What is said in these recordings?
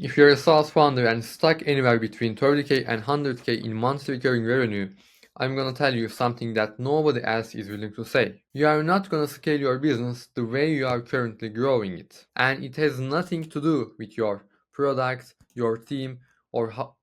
If you're a SaaS founder and stuck anywhere between 30K and 100K in monthly recurring revenue, I'm gonna tell you something that nobody else is willing to say. You are not gonna scale your business the way you are currently growing it. And it has nothing to do with your product, your team, or how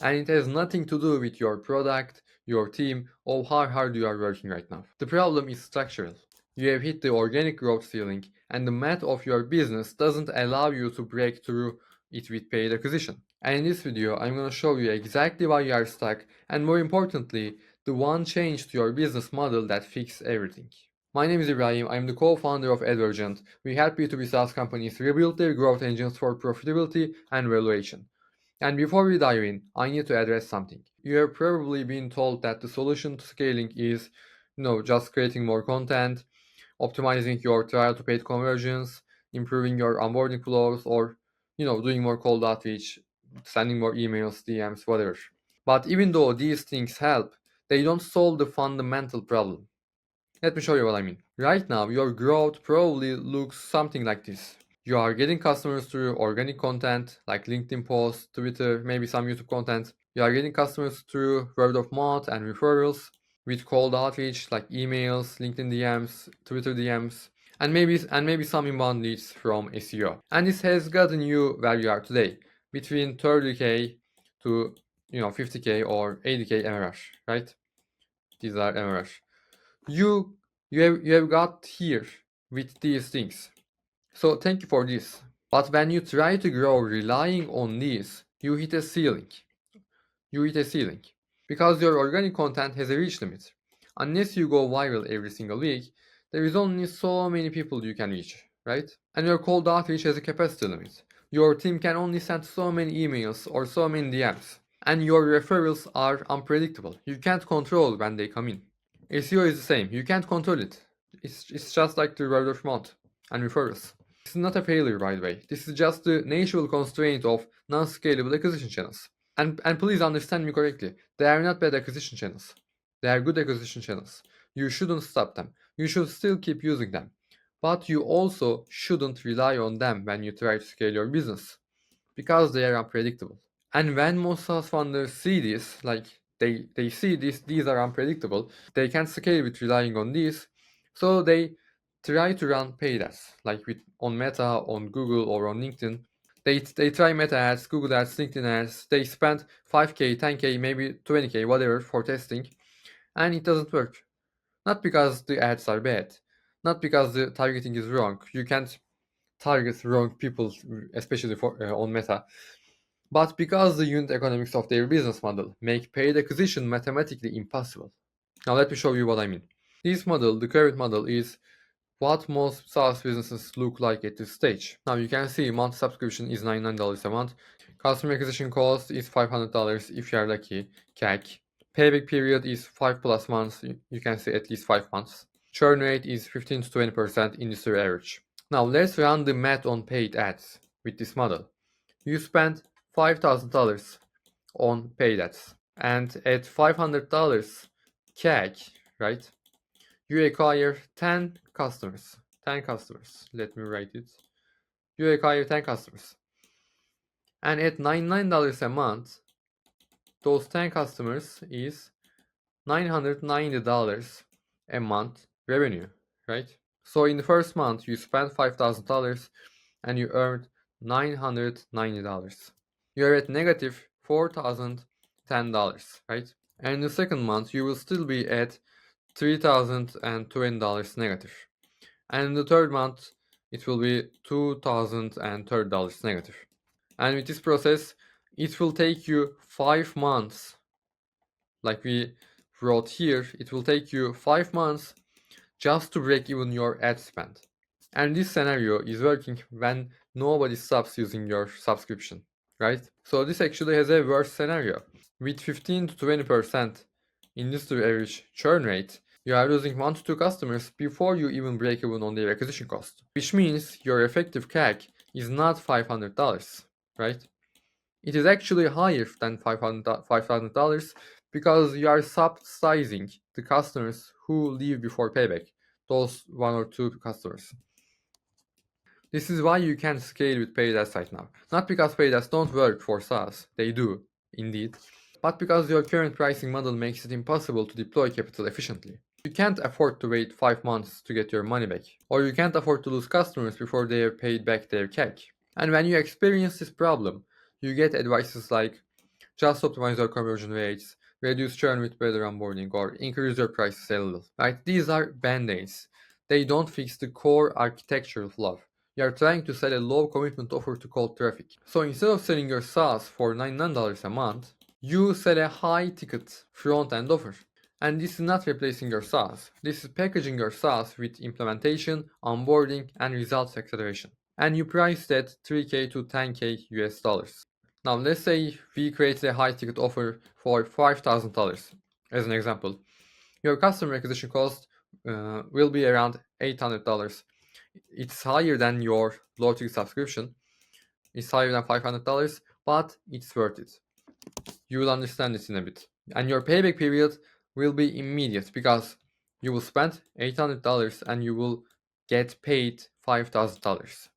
and it has nothing to do with your product, your team, or how hard you are working right now. The problem is structural. You have hit the organic growth ceiling, and the math of your business doesn't allow you to break through it with paid acquisition. And in this video, I'm going to show you exactly why you are stuck, and more importantly, the one change to your business model that fixes everything. My name is Ibrahim. I'm the co-founder of Advergent. We help B2B SaaS companies rebuild their growth engines for profitability and valuation. And before we dive in, I need to address something. You have probably been told that the solution to scaling is, just creating more content, optimizing your trial to paid conversions, improving your onboarding flows, or doing more cold outreach, sending more emails, DMs, whatever. But even though these things help, they don't solve the fundamental problem. Let me show you what I mean. Right now, your growth probably looks something like this. You are getting customers through organic content like LinkedIn posts, Twitter, maybe some YouTube content. You are getting customers through word of mouth and referrals with cold outreach like emails, LinkedIn DMs, Twitter DMs, and maybe some inbound leads from SEO. And this has gotten you where you are today, between 30K to 50K or 80K MRR, right? These are MRR. You have got here with these things. So thank you for this. But when you try to grow relying on these, you hit a ceiling. You hit a ceiling. Because your organic content has a reach limit. Unless you go viral every single week, there is only so many people you can reach, right? And your cold outreach has a capacity limit. Your team can only send so many emails or so many DMs. And your referrals are unpredictable. You can't control when they come in. SEO is the same. You can't control it. It's just like the word of mouth and referrals. This is not a failure, by the way. This is just the natural constraint of non-scalable acquisition channels. And please understand me correctly. They are not bad acquisition channels. They are good acquisition channels. You shouldn't stop them. You should still keep using them. But you also shouldn't rely on them when you try to scale your business because they are unpredictable. And when most SaaS founders see this, like they see these are unpredictable, they can't scale with relying on these, so they try to run paid ads, like on Meta, on Google, or on LinkedIn. They try Meta ads, Google ads, LinkedIn ads. They spend 5K, 10K, maybe 20K, whatever for testing, and it doesn't work. Not because the ads are bad, not because the targeting is wrong. You can't target wrong people, especially on Meta, but because the unit economics of their business model make paid acquisition mathematically impossible. Now let me show you what I mean. This model, the current model, is what most SaaS businesses look like at this stage. Now you can see monthly subscription is $99 a month. Customer acquisition cost is $500 if you are lucky, CAC. Payback period is 5 plus months, you can see at least 5 months. Churn rate is 15 to 20% industry average. Now let's run the math on paid ads with this model. You spend $5,000 on paid ads, and at $500 CAC, right? You acquire 10 customers. 10 customers. Let me write it. You acquire 10 customers. And at $99 a month, those 10 customers is $990 a month revenue, right? So in the first month, you spent $5,000 and you earned $990. You're at negative $4,010, right? And in the second month, you will still be at $3,020 negative. And in the third month, it will be $2,030 negative. And with this process, it will take you 5 months. Like we wrote here, it will take you 5 months just to break even your ad spend. And this scenario is working when nobody stops using your subscription, right? So this actually has a worse scenario. With 15 to 20% industry average churn rate, you are losing 1 to 2 customers before you even break even on their acquisition cost. Which means your effective CAC is not $500, right? It is actually higher than $500 because you are subsidizing the customers who leave before payback, those 1 or 2 customers. This is why you can scale with paid ads right now. Not because paid ads don't work for SaaS, they do, indeed, but because your current pricing model makes it impossible to deploy capital efficiently. You can't afford to wait 5 months to get your money back, or you can't afford to lose customers before they have paid back their CAC. And when you experience this problem, you get advices like just optimize your conversion rates, reduce churn with better onboarding, or increase your prices a little. Right? These are band-aids. They don't fix the core architectural flaw. You are trying to sell a low commitment offer to cold traffic. So instead of selling your SaaS for $99 a month, you sell a high ticket front end offer. And this is not replacing your SaaS. This is packaging your SaaS with implementation, onboarding, and results acceleration. And you price that 3K to 10K US dollars. Now let's say we create a high ticket offer for $5,000 as an example. Your customer acquisition cost will be around $800. It's higher than your low ticket subscription. It's higher than $500, but it's worth it. You will understand this in a bit. And your payback period will be immediate because you will spend $800 and you will get paid $5,000.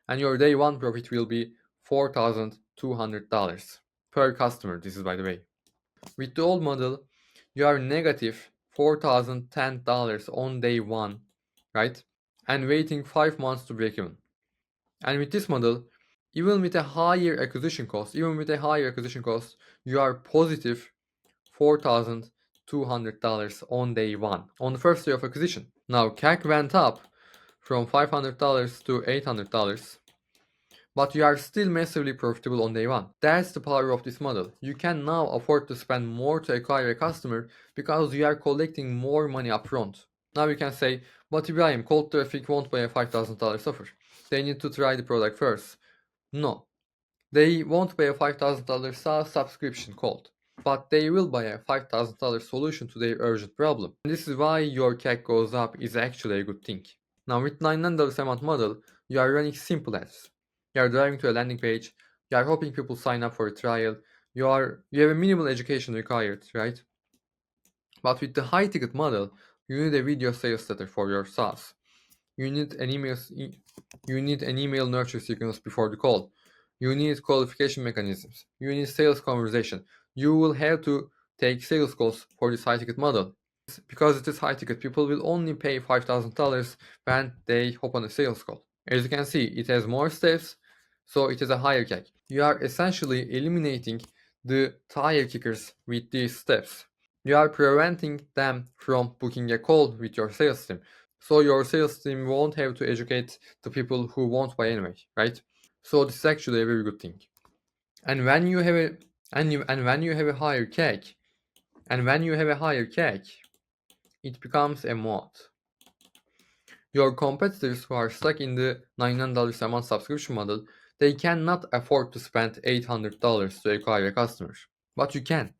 And your day one profit will be $4,200 per customer. This is by the way. With the old model, you are negative $4,010 on day one, right? And waiting 5 months to break even. And with this model, even with a higher acquisition cost, you are positive $4,200 on day one, on the first day of acquisition. Now CAC went up from $500 to $800, but you are still massively profitable on day one. That's the power of this model. You can now afford to spend more to acquire a customer because you are collecting more money upfront. Now you can say, but Ibrahim, cold traffic won't buy a $5,000 offer. They need to try the product first. No, they won't buy a $5,000 SaaS subscription cold, but they will buy a $5,000 solution to their urgent problem. And this is why your CAC goes up is actually a good thing. Now with $900 a month model, you are running simple ads. You are driving to a landing page, you are hoping people sign up for a trial, you have a minimal education required, right? But with the high ticket model, you need a video sales letter for your SaaS. You need an email nurture sequence before the call. You need qualification mechanisms. You need sales conversation. You will have to take sales calls for this high ticket model. Because it is high ticket, people will only pay $5,000 when they hop on a sales call. As you can see, it has more steps, so it has a higher CAC. You are essentially eliminating the tire kickers with these steps. You are preventing them from booking a call with your sales team. So your sales team won't have to educate the people who won't buy anyway, right? So this is actually a very good thing. And when you have a higher CAC, it becomes a moat. Your competitors who are stuck in the $900 a month subscription model, they cannot afford to spend $800 to acquire a customer. But you can,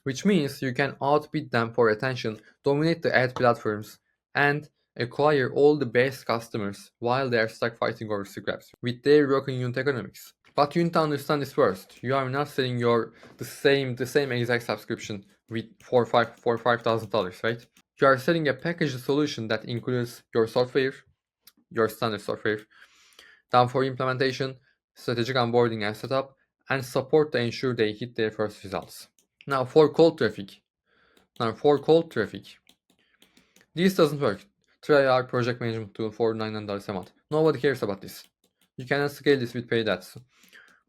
which means you can outbid them for attention, dominate the ad platforms, and acquire all the best customers while they are stuck fighting over scraps with their broken unit economics. But you need to understand this first. You are not selling the same exact subscription for $5,000, right? You are selling a packaged solution that includes your software, your standard software, time for implementation, strategic onboarding and setup, and support to ensure they hit their first results. Now for cold traffic, this doesn't work. Try our project management tool for $900 a month. Nobody cares about this. You cannot scale this with paid ads.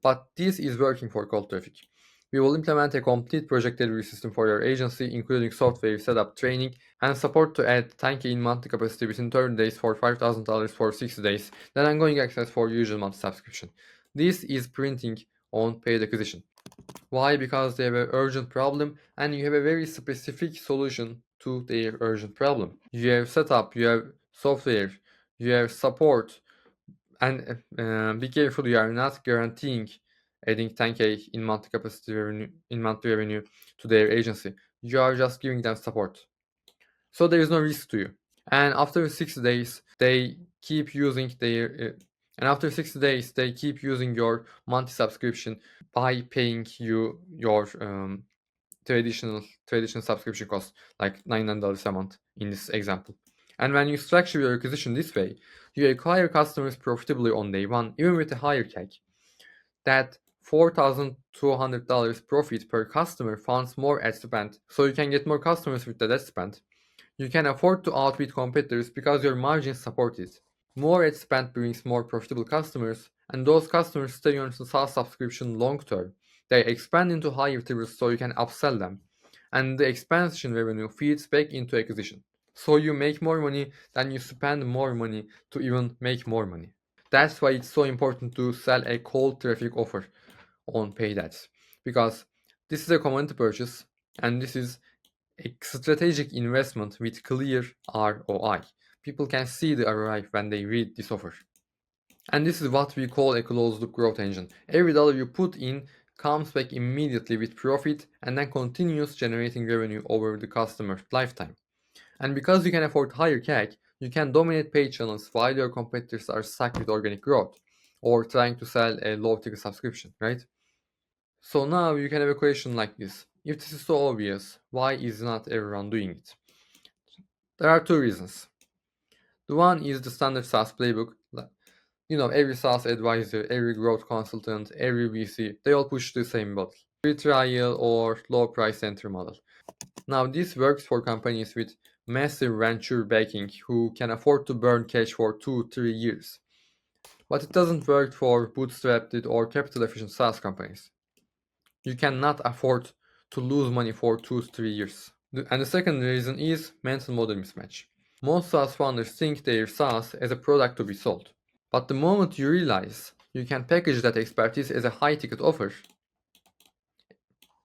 But this is working for cold traffic. We will implement a complete project delivery system for your agency, including software setup, training, and support to add 10K in monthly capacity within 30 days for $5,000 for 60 days, then ongoing access for usual monthly subscription. This is printing on paid acquisition. Why? Because they have an urgent problem and you have a very specific solution to their urgent problem. You have setup, you have software, you have support, and be careful, you are not guaranteeing adding 10K in monthly revenue to their agency. You are just giving them support. So there is no risk to you. And after 60 days, they keep using your monthly subscription by paying you your traditional subscription cost, like $900 a month in this example. And when you structure your acquisition this way, you acquire customers profitably on day one, even with a higher CAC. That $4,200 profit per customer funds more ad spend, so you can get more customers with the ad spend. You can afford to outbid competitors because your margins support it. More ad spend brings more profitable customers, and those customers stay on the SaaS subscription long term. They expand into higher tiers so you can upsell them, and the expansion revenue feeds back into acquisition. So you make more money, then you spend more money to even make more money. That's why it's so important to sell a cold traffic offer on paid ads, because this is a commodity purchase and this is a strategic investment with clear ROI. People can see the ROI when they read this offer. And this is what we call a closed loop growth engine. Every dollar you put in comes back immediately with profit and then continues generating revenue over the customer lifetime. And because you can afford higher CAC, you can dominate paid channels while your competitors are stuck with organic growth or trying to sell a low ticket subscription, right? So now you can have a question like this. If this is so obvious, why is not everyone doing it? There are two reasons. The one is the standard SaaS playbook. Every SaaS advisor, every growth consultant, every VC, they all push the same model. Free trial or low price entry model. Now this works for companies with massive venture backing who can afford to burn cash for 2-3 years. But it doesn't work for bootstrapped or capital efficient SaaS companies. You cannot afford to lose money for 2-3 years. And the second reason is mental model mismatch. Most SaaS founders think their SaaS as a product to be sold. But the moment you realize you can package that expertise as a high ticket offer,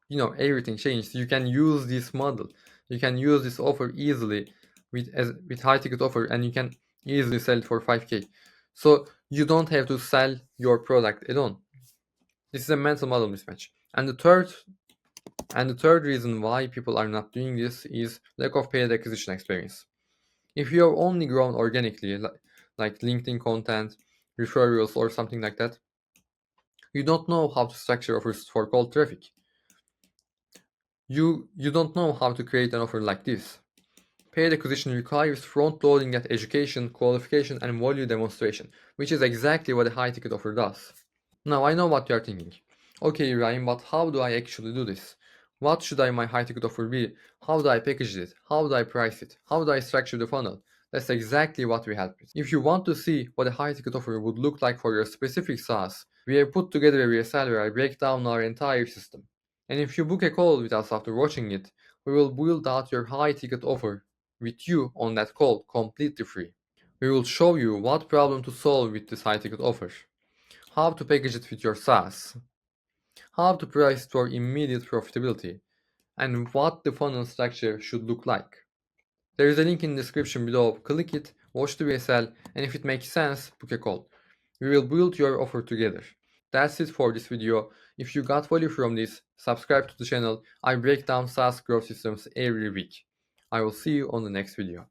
everything changes. You can use this model. You can use this offer easily with high ticket offer, and you can easily sell it for 5K. So you don't have to sell your product alone. This is a mental model mismatch. And the third reason why people are not doing this is lack of paid acquisition experience. If you have only grown organically, like LinkedIn content, referrals, or something like that, you don't know how to structure offers for cold traffic. You don't know how to create an offer like this. Paid acquisition requires front-loading that education, qualification, and value demonstration, which is exactly what a high-ticket offer does. Now I know what you are thinking. Okay, Ryan, but how do I actually do this? What should my high-ticket offer be? How do I package it? How do I price it? How do I structure the funnel? That's exactly what we help with. If you want to see what a high-ticket offer would look like for your specific SaaS, we have put together a VSL where I break down our entire system. And if you book a call with us after watching it, we will build out your high-ticket offer with you on that call completely free. We will show you what problem to solve with this high-ticket offer, how to package it with your SaaS, how to price it for immediate profitability, and what the funnel structure should look like. There is a link in the description below. Click it, watch the VSL, and if it makes sense, book a call. We will build your offer together. That's it for this video. If you got value from this, subscribe to the channel. I break down SaaS growth systems every week. I will see you on the next video.